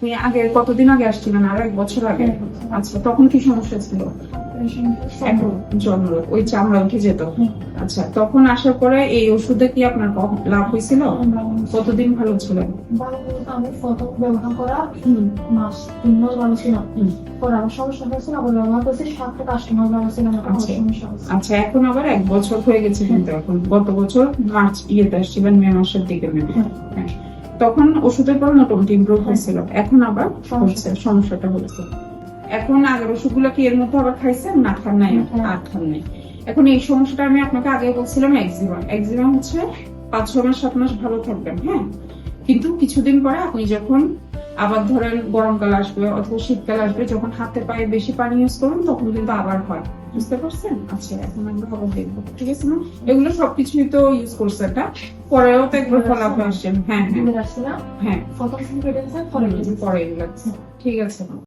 আপনি আগে কতদিন আগে আসছিলেন? আর 1 বছর আগে? আচ্ছা, তখন কি সমস্যা ছিল? এখন জন্ম ওই চামড়া উঠে যেত। আচ্ছা, তখন আসার পরে এই ওষুধে কি আপনার লাভ হয়েছিল? কতদিন ভালো ছিলেন? আমি প্রথম ব্যবহার করা মাস 3 মাস ভালো ছিল। পরে আমার সমস্যা হয়েছিল, আবার ব্যবহার করছি 7 থেকে 8 মাস ভালো ছিল না, আমার সমস্যা হয়েছে। আচ্ছা, এখন আবার 1 বছর হয়ে গেছে কিন্তু এখন গত বছর মার্চ ইয়েতে আসছিলেন, মে মাসের দিকে হ্যাঁ। তখন ওষুধের পর মোটামুটি ইমপ্রুভ হয়েছিল, এখন আবার সমস্যাটা হচ্ছে। এখন আগের ওষুধগুলো কি এর মধ্যে আবার খাইছেন না খান নাই? আর খান নাই। এখন এই সমস্যাটা আমি আপনাকে আগে বলছিলাম একজিমা হচ্ছে 5-6 মাস 7 মাস ভালো থাকবেন, হ্যাঁ, কিন্তু কিছুদিন পরে আপনি যখন আবার ধরেন গরমকাল আসবে অথবা শীতকাল আসবে, যখন হাতে পায়ে বেশি পানি ইউজ করুন তখন কিন্তু আবার হয়। বুঝতে পারছেন? আচ্ছা, এখন আমরা আবার দেখবো, ঠিক আছে না? এগুলো সবকিছুই তো ইউজ করছে, এটা পরেও তো একবার ফলাফল আসছেন। হ্যাঁ হ্যাঁ হ্যাঁ, পরে এগুলো ঠিক আছে।